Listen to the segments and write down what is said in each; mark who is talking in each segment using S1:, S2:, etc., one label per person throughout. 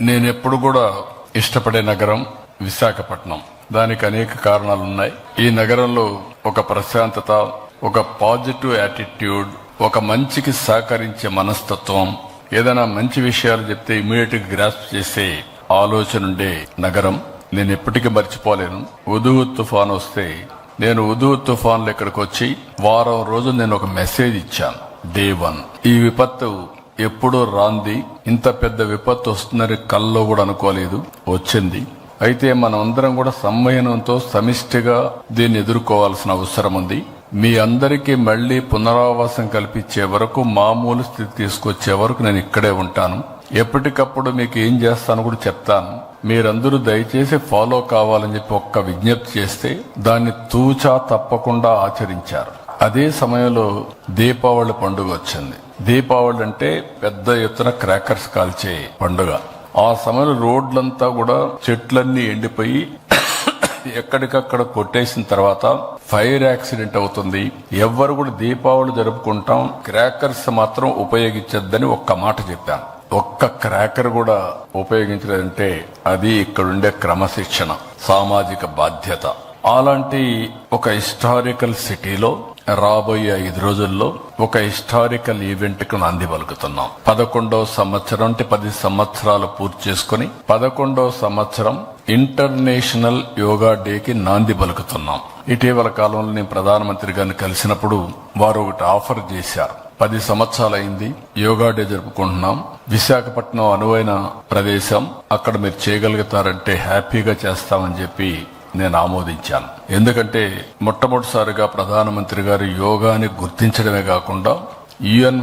S1: నేనెప్పుడు కూడా ఇష్టపడే నగరం విశాఖపట్నం. దానికి అనేక కారణాలున్నాయి. ఈ నగరంలో ఒక ప్రశాంతత, ఒక పాజిటివ్ యాటిట్యూడ్, ఒక మంచికి సహకరించే మనస్తత్వం, ఏదైనా మంచి విషయాలు చెప్తే ఇమీడియట్ గా గ్రాస్ప్ చేసే ఆలోచన ఉండే నగరం. నేను ఎప్పటికీ మర్చిపోలేను. హుదూద్ తుఫాన్ వస్తే నేను హుదూద్ తుఫాన్లో ఇక్కడికి వచ్చి వారం రోజులు నేను ఒక మెసేజ్ ఇచ్చాను. డే 1 ఈ విపత్తు ఎప్పుడూ రాంది, ఇంత పెద్ద విపత్తు వస్తుందని కల్లో కూడా అనుకోలేదు, వచ్చింది. అయితే మనం అందరం కూడా సంయమనంతో సమిష్టిగా దీన్ని ఎదుర్కోవాల్సిన అవసరం ఉంది. మీ అందరికీ మళ్లీ పునరావాసం కల్పించే వరకు, మామూలు స్థితి తీసుకొచ్చే వరకు నేను ఇక్కడే ఉంటాను. ఎప్పటికప్పుడు మీకు ఏం చేస్తాను కూడా చెప్తాను. మీరందరూ దయచేసి ఫాలో కావాలని చెప్పి ఒక్క విజ్ఞప్తి చేస్తే దాన్ని తూచా తప్పకుండా ఆచరించారు. అదే సమయంలో దీపావళి పండుగ వచ్చింది. దీపావళి అంటే పెద్ద ఎత్తున క్రాకర్స్ కాల్చే పండుగ. ఆ సమయంలో రోడ్లంతా కూడా చెట్లన్నీ ఎండిపోయి ఎక్కడికక్కడ కొట్టేసిన తర్వాత ఫైర్ యాక్సిడెంట్ అవుతుంది. ఎవ్వరు కూడా దీపావళి జరుపుకుంటాం, క్రాకర్స్ మాత్రం ఉపయోగించొద్దని ఒక్క మాట చెప్పాను. ఒక్క క్రాకర్ కూడా ఉపయోగించలేదంటే అది ఇక్కడుండే క్రమశిక్షణ, సామాజిక బాధ్యత. అలాంటి ఒక హిస్టారికల్ సిటీలో రాబోయే 5 రోజుల్లో ఒక హిస్టారికల్ ఈవెంట్ కు నాంది పలుకుతున్నాం. 11వ సంవత్సరం అంటే 10 సంవత్సరాలు పూర్తి చేసుకుని 11వ సంవత్సరం ఇంటర్నేషనల్ యోగా డేకి నాంది పలుకుతున్నాం. ఇటీవల కాలంలో నేను ప్రధానమంత్రి గారిని కలిసినప్పుడు వారు ఒకటి ఆఫర్ చేశారు. 10 సంవత్సరాలైంది, యోగా డే జరుపుకుంటున్నాం, విశాఖపట్నం అనువైన ప్రదేశం, అక్కడ మీరు చేయగలుగుతారంటే హ్యాపీగా చేస్తామని చెప్పి నేను ఆమోదించాను. ఎందుకంటే మొట్టమొదటిసారిగా ప్రధానమంత్రి గారు యోగాని గుర్తించడమే కాకుండా UN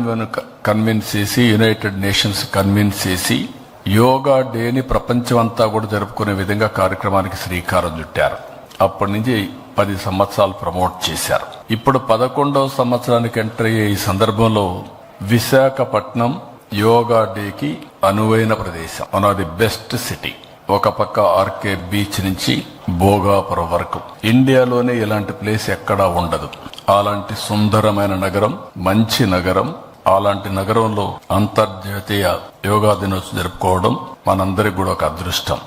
S1: కన్విన్స్ చేసి, యునైటెడ్ నేషన్స్ కన్విన్స్ చేసి యోగా డేని ప్రపంచమంతా కూడా జరుపుకునే విధంగా కార్యక్రమానికి శ్రీకారం చుట్టారు. అప్పటి నుంచి 10 సంవత్సరాలు ప్రమోట్ చేశారు. ఇప్పుడు 11వ సంవత్సరానికి ఎంటర్ అయ్యే ఈ సందర్భంలో విశాఖపట్నం యోగా డేకి అనువైన ప్రదేశం, one of the best city. ఒక పక్క ఆర్కే బీచ్ నుంచి భోగాపురం వరకు ఇండియాలోనే ఇలాంటి ప్లేస్ ఎక్కడా ఉండదు. అలాంటి సుందరమైన నగరం, మంచి నగరం. అలాంటి నగరంలో అంతర్జాతీయ యోగా దినోత్సవం జరుపుకోవడం మనందరికి కూడా ఒక అదృష్టం.